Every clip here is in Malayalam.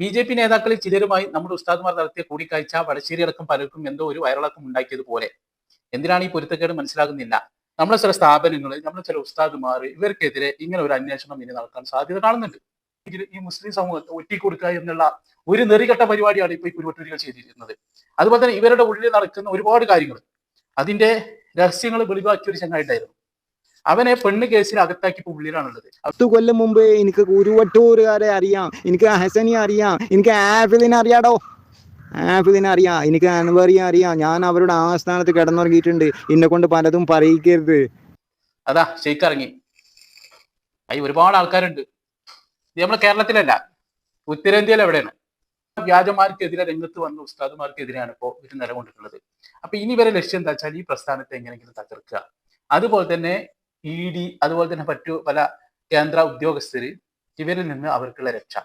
ബി.ജെ.പി നേതാക്കളിൽ ചിലരുമായി നമ്മുടെ ഉസ്താദുമാർ നടത്തിയ കൂടിക്കാഴ്ച വടശ്ശേരി അടക്കം പലർക്കും എന്തോ ഒരു വയറിളക്കം ഉണ്ടാക്കിയതുപോലെ. എന്തിനാണ് ഈ പൊരുത്തക്കേട് മനസ്സിലാകുന്നില്ല. നമ്മുടെ ചില സ്ഥാപനങ്ങൾ, നമ്മുടെ ചില ഉസ്താദുമാർ ഇവർക്കെതിരെ ഇങ്ങനെ ഒരു അന്വേഷണം ഇനി നടക്കാൻ സാധ്യത കാണുന്നുണ്ട്. ഈ മുസ്ലിം സമൂഹത്തെ ഒറ്റിക്കൊടുക്കുക എന്നുള്ള ഒരു നെറികെട്ട പരിപാടിയാണ് ഇപ്പോൾ ഈ കുരുവട്ടൂരികൾ ചെയ്തിരിക്കുന്നത്. അതുപോലെ തന്നെ ഇവരുടെ ഉള്ളിൽ നടക്കുന്ന ഒരുപാട് കാര്യങ്ങൾ, അതിന്റെ രഹസ്യങ്ങൾ വെളിവാക്കിയ ഒരു ചങ്ങായിട്ടായിരുന്നു. അവനെ പെണ്ണ് കേസിൽ അകത്താക്കി ഇപ്പോൾ ഉള്ളിലാണുള്ളത്. 10 കൊല്ലം മുമ്പ് എനിക്ക് കുരുവട്ടൂരുകാരെ അറിയാം, എനിക്ക് ഹസനെ അറിയാം, എനിക്ക് ആഫിദിനെ അറിയാടോ, ആഫിദിനെ അറിയാം, എനിക്ക് അൻവറിയെ അറിയാം. ഞാൻ അവരുടെ ആസ്ഥാനത്ത് കിടന്നുറങ്ങിയിട്ടുണ്ട്. എന്നെ കൊണ്ട് പലതും പറയിക്കരുത്. അതാ ഷെയ്ക്ക് അതിൽ ഒരുപാട് ആൾക്കാരുണ്ട്. ഇത് നമ്മുടെ കേരളത്തിലല്ല, ഉത്തരേന്ത്യയിൽ എവിടെയാണ് വ്യാജന്മാർക്കെതിരെ രംഗത്ത് വന്ന ഉസ്താദുമാർക്കെതിരെയാണ് ഇപ്പോൾ ഇവർ നിലകൊണ്ടിട്ടുള്ളത്. അപ്പൊ ഇനി ഇവരെ ലക്ഷ്യം എന്താ വെച്ചാൽ ഈ പ്രസ്ഥാനത്തെ എങ്ങനെയെങ്കിലും തകർക്കുക. അതുപോലെ തന്നെ ED, അതുപോലെ തന്നെ മറ്റു പല കേന്ദ്ര ഉദ്യോഗസ്ഥര്, ഇവരിൽ നിന്ന് അവർക്കുള്ള രക്ഷ.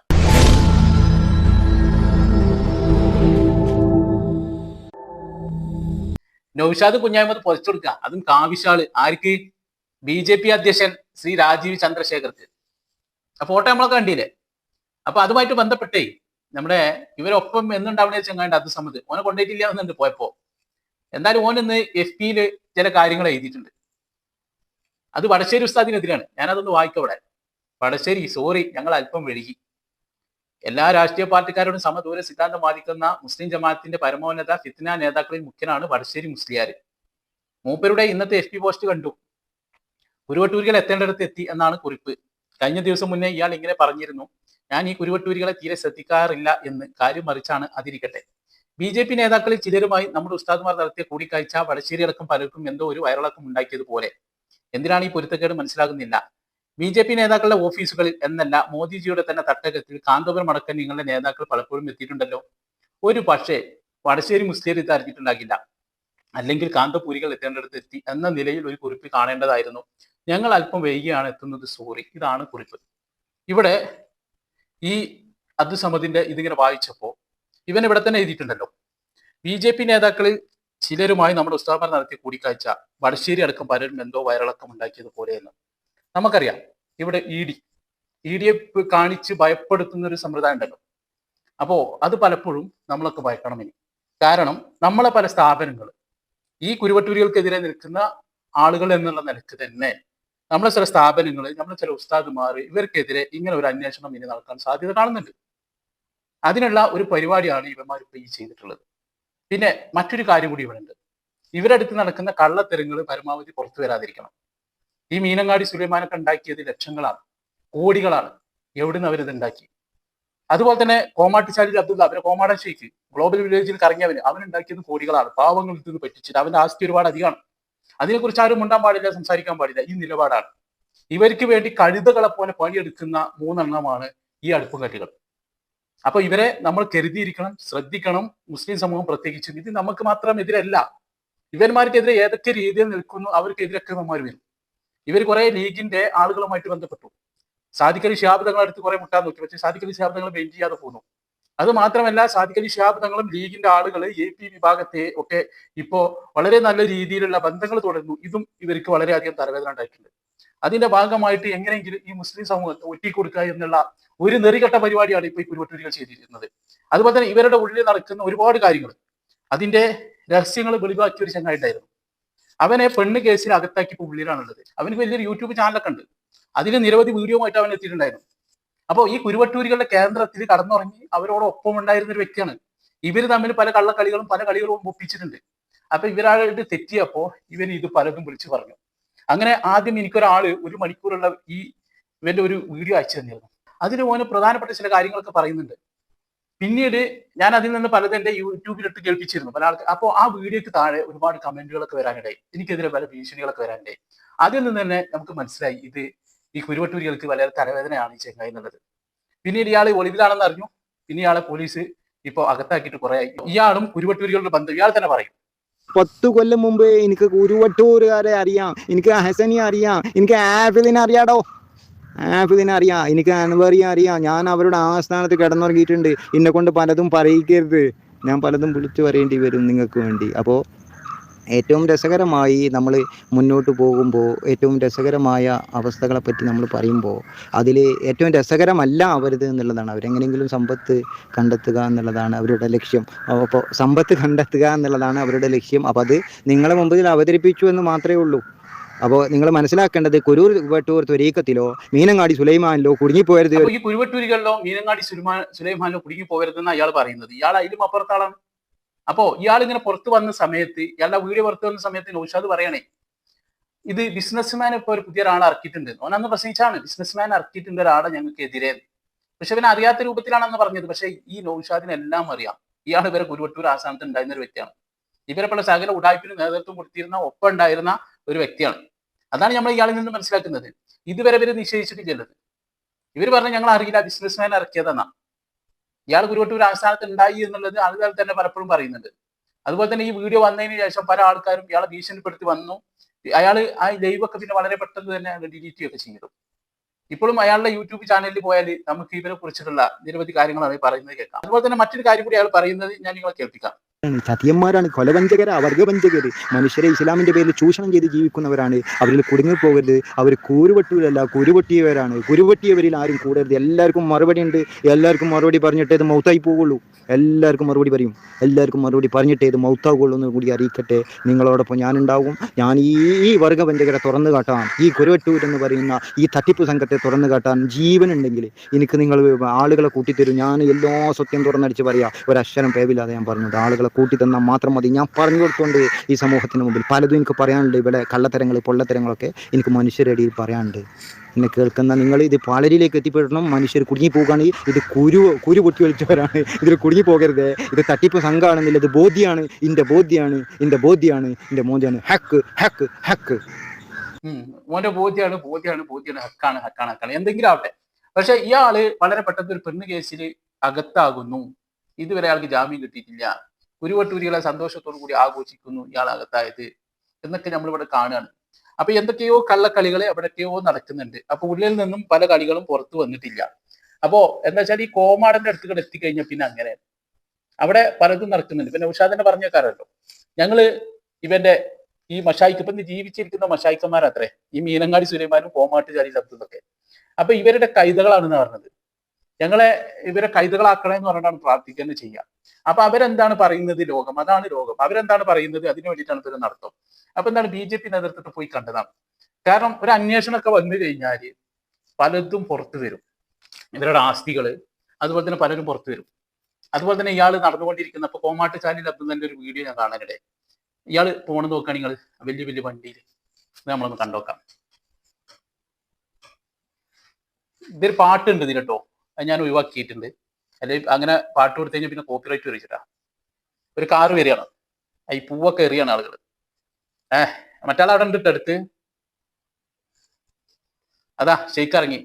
നൗഷാദ് കുഞ്ഞായ്മത് പൊതിച്ചെടുക്കുക, അതും കാവിശാള് ആർക്ക്? BJP അധ്യക്ഷൻ ശ്രീ രാജീവ് ചന്ദ്രശേഖർക്ക്. ആ ഫോട്ടോ നമ്മളൊക്കെ കണ്ടില്ലേ? അപ്പൊ അതുമായിട്ട് ബന്ധപ്പെട്ടേ നമ്മുടെ ഇവരൊപ്പം എന്നുണ്ടാവുന്ന ചങ്ങാണ്ട് അത് സമ്മത് ഓനെ കൊണ്ടുപോയിട്ടില്ല എന്നുണ്ട് പോയപ്പോ. എന്തായാലും ഓനൊന്ന് FB ചില കാര്യങ്ങൾ എഴുതിയിട്ടുണ്ട്. അത് വടശ്ശേരി ഉസ്താദിനെതിരാണ്. ഞാനതൊന്ന് വായിക്കവിടെ. വടശ്ശേരി സോറി, ഞങ്ങൾ അല്പം വഴുകി. എല്ലാ രാഷ്ട്രീയ പാർട്ടിക്കാരോടും സമദൂര സിദ്ധാന്തം വാദിക്കുന്ന മുസ്ലിം ജമാഅത്തിന്റെ പരമോന്നത ഫിത്ന നേതാക്കളിൽ മുഖ്യനാണ് വടശ്ശേരി മുസ്ലിയാർ. മൂപ്പരുടെ ഇന്നത്തെ FB പോസ്റ്റ് കണ്ടു. കുരുവട്ടൂരികൾ എത്തേണ്ടിടത്ത് എത്തി എന്നാണ് കുറിപ്പ്. കഴിഞ്ഞ ദിവസം മുന്നേ ഇയാൾ ഇങ്ങനെ പറഞ്ഞിരുന്നു, ഞാൻ ഈ കുരുവട്ടൂരികളെ തീരെ ശ്രദ്ധിക്കാറില്ല എന്ന്. കാര്യം മറിച്ചാണ്. അതിരിക്കട്ടെ. BJP നേതാക്കളിൽ ചിലരുമായി നമ്മുടെ ഉസ്താദുമാർ നടത്തിയ കൂടിക്കാഴ്ച വടശ്ശേരി അടക്കം പലർക്കും എന്തോ ഒരു വയറിളക്കം ഉണ്ടാക്കിയതുപോലെ. എന്തിനാണ് ഈ പൊരുത്തക്കേട് മനസ്സിലാകുന്നില്ല. BJP നേതാക്കളുടെ ഓഫീസുകളിൽ എന്നല്ല, മോദിജിയുടെ തന്നെ തട്ടകത്തിൽ കാന്തപുരം അടക്കം നിങ്ങളുടെ നേതാക്കൾ പലപ്പോഴും എത്തിയിട്ടുണ്ടല്ലോ. ഒരു പക്ഷേ വടശ്ശേരി മുസ്ലിം ഇത് അറിഞ്ഞിട്ടുണ്ടാകില്ല, അല്ലെങ്കിൽ കാന്തപൂരികൾ എത്തേണ്ടിടത്ത് എത്തി എന്ന നിലയിൽ ഒരു കുറിപ്പ് കാണേണ്ടതായിരുന്നു. ഞങ്ങൾ അല്പം വൈകിയാണ് എത്തുന്നത്, സോറി. ഇതാണ് കുറിപ്പ്. ഇവിടെ ഈ അബ്ദുസമദിന്റെ ഇതിങ്ങനെ വായിച്ചപ്പോ ഇവൻ ഇവിടെ തന്നെ എഴുതിയിട്ടുണ്ടല്ലോ, BJP നേതാക്കളിൽ ചിലരുമായി നമ്മുടെ ഉസ്താദുമാർ നടത്തിയ കൂടിക്കാഴ്ച വടശ്ശേരി അടക്കം പലരും എന്തോ വയറിളക്കം ഉണ്ടാക്കിയതുപോലെയെന്ന്. നമുക്കറിയാം ഇവിടെ ED കാണിച്ച് ഭയപ്പെടുത്തുന്ന ഒരു സമ്പ്രദായം ഉണ്ടല്ലോ. അപ്പോ അത് പലപ്പോഴും നമ്മളൊക്കെ ഭയക്കണം ഇനി. കാരണം നമ്മളെ പല സ്ഥാപനങ്ങൾ ഈ കുരുവട്ടൂരികൾക്കെതിരെ നിൽക്കുന്ന ആളുകൾ എന്നുള്ള നിലക്ക് തന്നെ നമ്മളെ ചില സ്ഥാപനങ്ങൾ, നമ്മളെ ചില ഉസ്താദുമാർ ഇവർക്കെതിരെ ഇങ്ങനെ ഒരു അന്വേഷണം ഇനി നടക്കാൻ സാധ്യത കാണുന്നുണ്ട്. അതിനുള്ള ഒരു പരിപാടിയാണ് ഇവന്മാർ ഇപ്പൊ ഈ ചെയ്തിട്ടുള്ളത്. പിന്നെ മറ്റൊരു കാര്യം കൂടി ഇവിടെ ഉണ്ട്. ഇവരടുത്ത് നടക്കുന്ന കള്ളത്തരങ്ങൾ പരമാവധി പുറത്തു വരാതിരിക്കണം. ഈ മീനങ്ങാടി സുലൈമാനൊക്കെ ഉണ്ടാക്കിയത് ലക്ഷങ്ങളാണ്, കോടികളാണ്. എവിടുന്ന് അവരിത് ഉണ്ടാക്കി? അതുപോലെ തന്നെ കോമാട്ടിച്ചാലിൽ അബ്ദുള്ള, അവരെ കോമാടൻ ഷെയ്ഖ് ഗ്ലോബൽ വില്ലേജിൽ കറങ്ങിയവന്, അവനുണ്ടാക്കിയത് കോടികളാണ്. പാവങ്ങൾ ഇത് പറ്റിച്ചിട്ട് അവന്റെ ആസ്തി ഒരുപാട് അധികമാണ്. അതിനെക്കുറിച്ച് ആരും മുണ്ടാൻ പാടില്ല, സംസാരിക്കാൻ പാടില്ല. ഈ നിലപാടാണ്. ഇവർക്ക് വേണ്ടി കഴുതകളെ പോലെ പണിയെടുക്കുന്ന 3 എണ്ണമാണ് ഈ അടുപ്പുകെട്ടുകൾ. അപ്പൊ ഇവരെ നമ്മൾ കരുതിയിരിക്കണം, ശ്രദ്ധിക്കണം. മുസ്ലിം സമൂഹം പ്രത്യേകിച്ചും. ഇത് നമുക്ക് മാത്രം എതിരല്ല, ഇവന്മാർക്കെതിരെ ഏതൊക്കെ രീതിയിൽ നിൽക്കുന്നു അവർക്കെതിരൊക്കെ നമ്മാർ വരും. ഇവർ കുറെ ലീഗിന്റെ ആളുകളുമായിട്ട് ബന്ധപ്പെട്ടു. സാദിഖ് അലി ശിഹാബ് തങ്ങളെ അടുത്ത് കുറെ മുട്ടാൻ നോക്കി, പക്ഷേ സാദിഖ് അലി ശിഹാബ് തങ്ങൾ ബെഞ്ച് ചെയ്യാതെ പോന്നു. അത് മാത്രമല്ല, സാദിഖ് അലി ശിഹാബ് തങ്ങളും ലീഗിന്റെ ആളുകൾ AP വിഭാഗത്തെ ഒക്കെ ഇപ്പോ വളരെ നല്ല രീതിയിലുള്ള ബന്ധങ്ങൾ തുടരുന്നു. ഇതും ഇവർക്ക് വളരെയധികം തലവേദന ഉണ്ടായിട്ടുണ്ട്. അതിന്റെ ഭാഗമായിട്ട് എങ്ങനെയെങ്കിലും ഈ മുസ്ലിം സമൂഹത്തെ ഒറ്റിക്കൊടുക്കുക എന്നുള്ള ഒരു നെറികെട്ട പരിപാടിയാണ് ഇപ്പോൾ ഈ കുരുവട്ടൂരികൾ ചെയ്തിരിക്കുന്നത്. അതുപോലെ തന്നെ ഇവരുടെ ഉള്ളിൽ നടക്കുന്ന ഒരുപാട് കാര്യങ്ങൾ, അതിന്റെ രഹസ്യങ്ങൾ വെളിവാക്കിയ ഒരു ചങ്ങായിട്ടായിരുന്നു. അവനെ പെണ്ണ് കേസിൽ അകത്താക്കി ഇപ്പോൾ ഉള്ളിലാണുള്ളത്. അവന് വലിയൊരു YouTube ചാനലൊക്കെ ഉണ്ട്. അതിന് നിരവധി വീഡിയോമായിട്ട് അവൻ എത്തിയിട്ടുണ്ടായിരുന്നു. അപ്പോൾ ഈ കുരുവട്ടൂരികളുടെ കേന്ദ്രത്തിൽ കടന്നുറങ്ങി അവരോടൊപ്പം ഉണ്ടായിരുന്ന ഒരു വ്യക്തിയാണ്. ഇവർ തമ്മിൽ പല കള്ളക്കളികളും പല കളികളും ഒപ്പിച്ചിട്ടുണ്ട്. അപ്പൊ ഇവരായിട്ട് തെറ്റിയപ്പോ ഇവന് ഇത് പലതും വിളിച്ചു പറഞ്ഞു. അങ്ങനെ ആദ്യം എനിക്കൊരാള് 1 മണിക്കൂറുള്ള ഈ ഇവന്റെ ഒരു വീഡിയോ അയച്ചു തന്നിരുന്നു. അതിൽ ഓന് പ്രധാനപ്പെട്ട ചില കാര്യങ്ങളൊക്കെ പറയുന്നുണ്ട്. പിന്നീട് ഞാൻ അതിൽ നിന്ന് പലതും എന്റെ യൂട്യൂബിലിട്ട് കേൾപ്പിച്ചിരുന്നു പല ആൾക്ക്. അപ്പോൾ ആ വീഡിയോക്ക് താഴെ ഒരുപാട് കമന്റുകളൊക്കെ വരാനിടയായി, എനിക്കെതിരെ പല ഭീഷണികളൊക്കെ വരാനിടയായി. അതിൽ നിന്ന് തന്നെ നമുക്ക് മനസ്സിലായി ഇത് ഈ കുരുവട്ടൂരികൾക്ക് വളരെ തലവേദനയാണ് ഈ ചെങ്ങായി എന്നുള്ളത്. പിന്നീട് ഇയാൾ ഒളിവിലാണെന്ന് അറിഞ്ഞു. പിന്നെ ഇയാളെ പോലീസ് ഇപ്പൊ അകത്താക്കിയിട്ട് കുറെ ആയി. ഇയാളും കുരുവട്ടൂരികളുടെ ബന്ധം ഇയാൾ തന്നെ പറയും. 10 കൊല്ലം മുമ്പ് എനിക്ക് കുരുവട്ടൂരുകാരെ അറിയാം, എനിക്ക് ഹസനെ അറിയാം, എനിക്ക് ആഫിദിനെ അറിയാടോ, ആഫിദിനെ അറിയാം, എനിക്ക് അൻവറിയെ അറിയാം. ഞാൻ അവരുടെ ആസ്ഥാനത്ത് കിടന്നുറങ്ങിയിട്ടുണ്ട്. എന്നെ കൊണ്ട് പലതും പറയിക്കരുത്. ഞാൻ പലതും വിളിച്ചു പറയേണ്ടി വരും നിങ്ങൾക്ക് വേണ്ടി. അപ്പോൾ ഏറ്റവും രസകരമായി നമ്മൾ മുന്നോട്ട് പോകുമ്പോൾ ഏറ്റവും രസകരമായ അവസ്ഥകളെപ്പറ്റി നമ്മൾ പറയുമ്പോൾ അതിൽ ഏറ്റവും രസകരമല്ല അവരത് എന്നുള്ളതാണ്. അവരെങ്ങനെയെങ്കിലും സമ്പത്ത് കണ്ടെത്തുക എന്നുള്ളതാണ് അവരുടെ ലക്ഷ്യം. അപ്പോൾ സമ്പത്ത് കണ്ടെത്തുക എന്നുള്ളതാണ് അവരുടെ ലക്ഷ്യം. അപ്പോൾ അത് നിങ്ങളെ മുമ്പിൽ അവതരിപ്പിച്ചു എന്ന് മാത്രമേ ഉള്ളൂ. അപ്പോൾ നിങ്ങൾ മനസ്സിലാക്കേണ്ടത് കുരൂർ വട്ടൂർ ത്വരീക്കത്തിലോ മീനങ്ങാടി സുലൈമാനിലോ കുടുങ്ങിപ്പോയത്. അപ്പൊ ഈ കുരുവട്ടൂരികളിലോ മീനങ്ങാടി സുലൈമാനിലോ കുടുങ്ങി പോകരുതെന്ന് അയാൾ പറയുന്നത്. ഇയാൾ അതിലും അപ്പുറത്താളാണ്. അപ്പോ ഇയാൾ ഇങ്ങനെ പുറത്തു വന്ന സമയത്ത്, ഇയാളുടെ വീഡിയോ പുറത്തു വന്ന സമയത്ത് നൗഷാദ് പറയണേ, ഇത് ബിസിനസ്മാൻ ഇപ്പൊ ഒരു പുതിയ ഒരാളെ ഇറക്കിയിട്ടുണ്ട്. ഓനന്ന് പ്രസംഗിച്ചാണ് ബിസിനസ്മാൻ ഇറക്കിയിട്ടുണ്ട് ഒരാളെ ഞങ്ങൾക്ക് എതിരെ. പക്ഷെ അവൻ അറിയാത്ത രൂപത്തിലാണെന്ന് പറഞ്ഞത്. പക്ഷെ ഈ നൗഷാദിനെല്ലാം അറിയാം ഇയാൾ ഇവരെ കുരുവട്ടൂർ ആസ്ഥാനത്ത് ഉണ്ടായിരുന്ന ഒരു വ്യക്തിയാണ്. ഇവരെപ്പോഴുള്ള സകല ഉടായ്പിന് നേതൃത്വം കൊടുത്തിരുന്ന, ഒപ്പം ഉണ്ടായിരുന്ന ഒരു വ്യക്തിയാണ്. അതാണ് നമ്മൾ ഇയാളിൽ നിന്ന് മനസ്സിലാക്കുന്നത്. ഇതുവരെ ഇവര് നിശ്ചയിച്ചിട്ടില്ലത്. ഇവർ പറഞ്ഞ ഞങ്ങൾ അറിയില്ല, ബിസിനസ്മാൻ ഇറക്കിയതെന്നാ. ഇയാൾ കുരുവട്ടൂർ ആസ്ഥാനത്ത് ഉണ്ടായി എന്നുള്ളത് ആളുകൾ തന്നെ പലപ്പോഴും പറയുന്നുണ്ട്. അതുപോലെ തന്നെ ഈ വീഡിയോ വന്നതിന് ശേഷം പല ആൾക്കാരും ഇയാളെ ഭീഷണിപ്പെടുത്തി വന്നു. അയാൾ ആ ലൈവ് ഒക്കെ പിന്നെ വളരെ പെട്ടെന്ന് തന്നെ ഡിലീറ്റ് ചെയ്യുകയൊക്കെ ചെയ്തു. ഇപ്പോഴും അയാളുടെ യൂട്യൂബ് ചാനലിൽ പോയാൽ നമുക്ക് ഇവരെ കുറിച്ചിട്ടുള്ള നിരവധി കാര്യങ്ങളാണ് പറയുന്നത് കേൾക്കാം. അതുപോലെ തന്നെ മറ്റൊരു കാര്യം കൂടി അയാൾ പറയുന്നത് ഞാൻ നിങ്ങളെ കേൾപ്പിക്കാം. ചതിയന്മാരാണ്, കൊലവഞ്ചകര, വർഗവഞ്ചകര്, മനുഷ്യരെ ഇസ്ലാമിന്റെ പേരിൽ ചൂഷണം ചെയ്ത് ജീവിക്കുന്നവരാണ്. അവരിൽ കുടുങ്ങിപ്പോകരുത്. അവർ കൂരുവെട്ടൂരല്ല, കുരുവെട്ടിയവരാണ്. കുരുവെട്ടിയവരിൽ ആരും കൂടരുത്. എല്ലാവർക്കും മറുപടി ഉണ്ട്. എല്ലാവർക്കും മറുപടി പറഞ്ഞിട്ടേ ഇത് മൗത്തായി പോകുള്ളൂ. എല്ലാവർക്കും മറുപടി പറയും. എല്ലാവർക്കും മറുപടി പറഞ്ഞിട്ടേ ഇത് മൗത്താവുള്ളൂ എന്ന് കൂടി അറിയിക്കട്ടെ. നിങ്ങളോടൊപ്പം ഞാനുണ്ടാവും. ഞാൻ ഈ വർഗവഞ്ചകരെ തുറന്നു കാട്ടാൻ, ഈ കുരുവെട്ടൂരെന്ന് പറയുന്ന ഈ തട്ടിപ്പ് സംഘത്തെ തുറന്നു കാട്ടാൻ ജീവനുണ്ടെങ്കിൽ എനിക്ക് നിങ്ങൾ ആളുകളെ കൂട്ടിത്തരും. ഞാൻ എല്ലാ സത്യം തുറന്നടിച്ച് പറയാം. ഒരക്ഷരം പേവില്ലാതെ ഞാൻ പറഞ്ഞത്. ആളുകളെ കൂട്ടി തന്നാൽ മാത്രം മതി. ഞാൻ പറഞ്ഞു കൊടുത്തോണ്ട് ഈ സമൂഹത്തിന് മുമ്പിൽ പലതും എനിക്ക് പറയാനുണ്ട്. ഇവിടെ കള്ളത്തരങ്ങൾ, പൊള്ളത്തരങ്ങളൊക്കെ എനിക്ക് മനുഷ്യരുടെ ഇടയിൽ പറയാനുണ്ട്. എന്നെ കേൾക്കുന്ന നിങ്ങൾ ഇത് പാലരിയിലേക്ക് എത്തിപ്പെടണം. മനുഷ്യർ കുടുങ്ങിപ്പോവുകയാണ്. ഇത് കുരു പൊട്ടി വലിച്ചവരാണ്. ഇതിൽ കുടുങ്ങിപ്പോകരുത്. ഇത് തട്ടിപ്പ് സംഘമാണെന്നില്ല. ഇത് ബോധ്യമാണ്. ഇന്റെ ബോധ്യമാണ്, ഇന്റെ ബോധ്യമാണ്, ഇന്റെ മോദിയാണ്. ഹക്ക് ഹക്ക് ഹക്ക്. മോന്റെ ബോധ്യമാണ്, ഹക്കാണ്. എന്തെങ്കിലും ആവട്ടെ. പക്ഷെ ഇയാള് വളരെ പെട്ടെന്ന് ഒരു പെണ്ണ് കേസിൽ അകത്താകുന്നു. ഇതുവരെ അയാൾക്ക് ജാമ്യം കിട്ടിയിട്ടില്ല. കുരുവട്ടൂരികളെ സന്തോഷത്തോടു കൂടി ആഘോഷിക്കുന്നു ഇയാൾ അകത്തായത് എന്നൊക്കെ നമ്മളിവിടെ കാണുകയാണ്. അപ്പൊ എന്തൊക്കെയോ കള്ളക്കളികൾ എവിടൊക്കെയോ നടക്കുന്നുണ്ട്. അപ്പൊ ഉള്ളിൽ നിന്നും പല കളികളും പുറത്തു വന്നിട്ടില്ല. അപ്പോ എന്താ വെച്ചാൽ ഈ കോമാടന്റെ അടുത്തുകൾ എത്തിക്കഴിഞ്ഞാൽ പിന്നെ അങ്ങനെ അവിടെ പലതും നടക്കുന്നുണ്ട്. പിന്നെ ഉഷാദന്നെ പറഞ്ഞേക്കാരല്ലോ, ഞങ്ങള് ഇവന്റെ ഈ മഷായിക്ക് ഇപ്പൊ ജീവിച്ചിരിക്കുന്ന മഷായിക്കന്മാരത്രേ ഈ മീനങ്ങാടി സുലൈമാനും കോമാട്ട് ചാരി ശബ്ദത്തൊക്കെ. അപ്പൊ ഇവരുടെ കൈതകളാണെന്ന് പറഞ്ഞത്. ഇവരെ കൈതകളാക്കണേ എന്ന് പറഞ്ഞാണ് പ്രാർത്ഥിക്കുന്നത് ചെയ്യുക. അപ്പൊ അവരെന്താണ് പറയുന്നത്? ലോകം, അതാണ് ലോകം. അവരെന്താണ് പറയുന്നത്? അതിനു വേണ്ടിയിട്ടാണ് ഇവർ നടത്തും. അപ്പൊ എന്താണ് BJP നേതൃത്വത്തിൽ പോയി കണ്ടതാണ്. കാരണം ഒരു അന്വേഷണമൊക്കെ വന്നു കഴിഞ്ഞാൽ പലതും പുറത്തു വരും. ഇവരുടെ ആസ്തികള് അതുപോലെ തന്നെ പലരും പുറത്തു വരും. അതുപോലെ തന്നെ ഇയാൾ നടന്നുകൊണ്ടിരിക്കുന്ന ഇപ്പൊ കോമാട്ട് ചാലിൽ അബ്ദുള്ളന്റെ ഒരു വീഡിയോ ഞാൻ കാണാനിടെ. ഇയാൾ പോണ് നോക്കുകയാണ്, നിങ്ങൾ വലിയ വലിയ വണ്ടിയിൽ നമ്മളൊന്ന് കണ്ടോക്കാം. ഇതൊരു പാട്ടുണ്ട് ഇതിൽ കേട്ടോ, അത് ഞാൻ ഒഴിവാക്കിയിട്ടുണ്ട്. അല്ലെങ്കിൽ അങ്ങനെ പാട്ട് കൊടുത്തു കഴിഞ്ഞാൽ പിന്നെ കോപ്പിറൈറ്റ് വരച്ചിട്ടാ. ഒരു കാറ് വരികയാണ്, ഈ പൂവൊക്കെ എറിയാണ് ആളുകൾ. മറ്റാൾ അവിടെ ഉണ്ട് അടുത്ത്. അതാ ഷെയ്ക്ക് ഇറങ്ങി.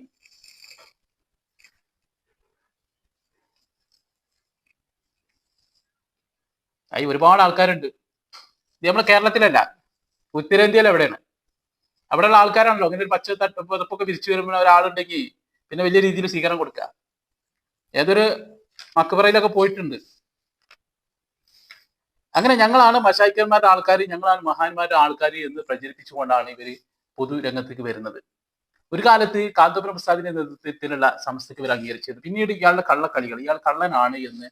ഒരുപാട് ആൾക്കാരുണ്ട്. ഇത് നമ്മുടെ കേരളത്തിലല്ല, ഉത്തരേന്ത്യയിൽ എവിടെയാണ്. അവിടെയുള്ള ആൾക്കാരാണല്ലോ അങ്ങനെ ഒരു പച്ച പുതപ്പൊക്കെ വിരിച്ചു വരുമ്പോൾ ഒരാളുണ്ടെങ്കിൽ പിന്നെ വലിയ രീതിയിൽ സ്വീകരണം കൊടുക്കുക. ഏതൊരു മക്കബറയിലൊക്കെ പോയിട്ടുണ്ട്. അങ്ങനെ ഞങ്ങളാണ് മശായിക്കന്മാരുടെ ആൾക്കാർ, ഞങ്ങളാണ് മഹാന്മാരുടെ ആൾക്കാർ എന്ന് പ്രചരിപ്പിച്ചുകൊണ്ടാണ് ഇവർ പൊതുരംഗത്തേക്ക് വരുന്നത്. ഒരു കാലത്ത് കാന്തപുരം പ്രസാദിന്റെ നേതൃത്വത്തിലുള്ള സംസ്ഥയ്ക്ക് ഇവർ അംഗീകരിച്ചത്. പിന്നീട് ഇയാളുടെ കള്ളക്കളികൾ, ഇയാൾ കള്ളനാണ് എന്ന്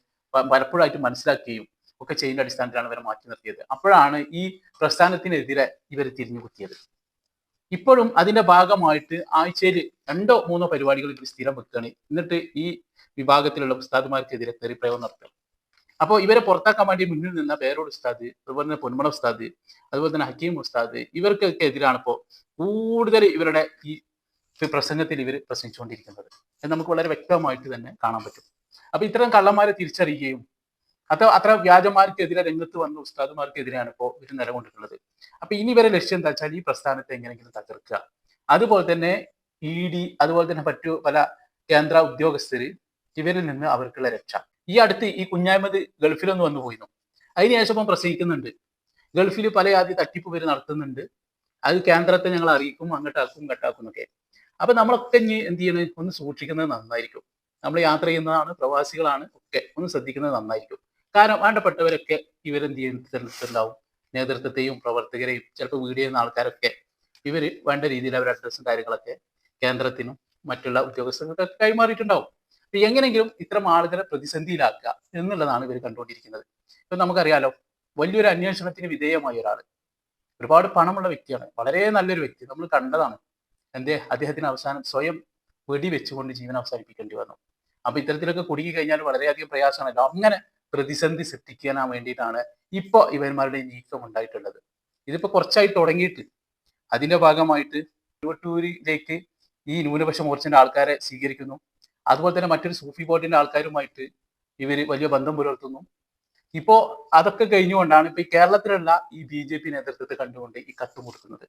പലപ്പോഴായിട്ട് മനസ്സിലാക്കുകയും ഒക്കെ ചെയ്യുന്ന അടിസ്ഥാനത്തിലാണ് ഇവരെ മാറ്റി നിർത്തിയത്. അപ്പോഴാണ് ഈ പ്രസ്ഥാനത്തിനെതിരെ ഇവർ തിരിഞ്ഞുകുത്തിയത്. ഇപ്പോഴും അതിന്റെ ഭാഗമായിട്ട് ആഴ്ചയിൽ 2 or 3 പരിപാടികൾ ഇവർ സ്ഥിരം വെക്കുകയാണ്. എന്നിട്ട് ഈ വിഭാഗത്തിലുള്ള ഉസ്താദുമാർക്കെതിരെ തെറിപ്രയോഗം നടത്തുക. അപ്പോൾ ഇവരെ പുറത്താക്കാൻ വേണ്ടി മുന്നിൽ നിന്ന പേരോട് ഉസ്താദ്, അതുപോലെ തന്നെ പൊന്മള ഉസ്താദ്, അതുപോലെ തന്നെ ഹക്കീം ഉസ്താദ്, ഇവർക്കൊക്കെ എതിരാണ് ഇപ്പോൾ കൂടുതൽ ഇവരുടെ ഈ പ്രസംഗത്തിൽ ഇവർ പ്രസംഗിച്ചുകൊണ്ടിരിക്കുന്നത്. അത് നമുക്ക് വളരെ വ്യക്തമായിട്ട് തന്നെ കാണാൻ പറ്റും. അപ്പൊ ഇത്തരം കള്ളന്മാരെ തിരിച്ചറിയുകയും അത്ര വ്യാജന്മാർക്കെതിരെ രംഗത്ത് വന്ന ഉസ്താദുമാർക്കെതിരെയാണ് ഇപ്പോൾ ഇവർ നിലകൊണ്ടിട്ടുള്ളത്. അപ്പൊ ഇനി ഇവരെ ലക്ഷ്യം എന്താ വെച്ചാൽ ഈ പ്രസ്ഥാനത്തെ എങ്ങനെയെങ്കിലും തകർക്കുക. അതുപോലെ തന്നെ ED, അതുപോലെ തന്നെ മറ്റു പല കേന്ദ്ര ഉദ്യോഗസ്ഥര്, ഇവരിൽ നിന്ന് അവർക്കുള്ള രക്ഷ. ഈ അടുത്ത് ഈ കുഞ്ഞായ്മത് ഗൾഫിലൊന്ന് വന്നു പോയിരുന്നു. അതിനുശേഷം പ്രസംഗിക്കുന്നുണ്ട്, ഗൾഫിൽ പല ആദ്യം തട്ടിപ്പ് പേര് നടത്തുന്നുണ്ട്, അത് കേന്ദ്രത്തെ ഞങ്ങൾ അറിയിക്കും, അങ്ങോട്ടാക്കും ഇങ്ങോട്ടാക്കും എന്നൊക്കെ. അപ്പൊ നമ്മളൊക്കെ ഇനി എന്ത് ചെയ്യണം, ഒന്ന് സൂക്ഷിക്കുന്നത് നന്നായിരിക്കും. നമ്മൾ യാത്ര ചെയ്യുന്നതാണ്, പ്രവാസികളാണ്, ഒക്കെ ഒന്ന് ശ്രദ്ധിക്കുന്നത് നന്നായിരിക്കും. കാരണം വേണ്ടപ്പെട്ടവരൊക്കെ ഇവരെന്ത് ചെയ്യുന്നുണ്ടാവും, നേതൃത്വത്തെയും പ്രവർത്തകരെയും ചിലപ്പോൾ വീഡിയോ ചെയ്യുന്ന ആൾക്കാരൊക്കെ ഇവർ വേണ്ട രീതിയിൽ അവരുടെ അഡ്രസ്സും കാര്യങ്ങളൊക്കെ കേന്ദ്രത്തിനും മറ്റുള്ള ഉദ്യോഗസ്ഥർക്കൊക്കെ കൈമാറിയിട്ടുണ്ടാവും. അപ്പൊ എങ്ങനെയെങ്കിലും ഇത്തരം ആളുകളെ പ്രതിസന്ധിയിലാക്കുക എന്നുള്ളതാണ് ഇവർ കണ്ടുകൊണ്ടിരിക്കുന്നത്. ഇപ്പൊ നമുക്കറിയാലോ, വലിയൊരു അന്വേഷണത്തിന് വിധേയമായ ഒരാൾ, ഒരുപാട് പണമുള്ള വ്യക്തിയാണ്, വളരെ നല്ലൊരു വ്യക്തി, നമ്മൾ കണ്ടതാണ്. അദ്ദേഹത്തിന് അവസാനം സ്വയം വെടി വെച്ചുകൊണ്ട് ജീവൻ അവസാനിപ്പിക്കേണ്ടി വന്നു. അപ്പൊ ഇത്തരത്തിലൊക്കെ കുടുങ്ങി കഴിഞ്ഞാൽ വളരെയധികം പ്രയാസമാണല്ലോ. അങ്ങനെ പ്രതിസന്ധി സൃഷ്ടിക്കാൻ വേണ്ടിയിട്ടാണ് ഇപ്പൊ ഇവന്മാരുടെ നീക്കം ഉണ്ടായിട്ടുള്ളത്. ഇതിപ്പോ കുറച്ചായി തുടങ്ങിയിട്ട് അതിന്റെ ഭാഗമായിട്ട് തിരുവട്ടൂരിലേക്ക് ഈ ന്യൂനപക്ഷ മോർച്ചന്റെ ആൾക്കാരെ സ്വീകരിക്കുന്നു. അതുപോലെ തന്നെ മറ്റൊരു സൂഫി ബോർഡിന്റെ ആൾക്കാരുമായിട്ട് ഇവർ വലിയ ബന്ധം പുലർത്തുന്നു. ഇപ്പോ അതൊക്കെ കഴിഞ്ഞുകൊണ്ടാണ് ഇപ്പൊ ഈ കേരളത്തിലുള്ള ഈ BJP നേതൃത്വത്തെ കണ്ടുകൊണ്ട് ഈ കത്ത് മുറിക്കുന്നത്.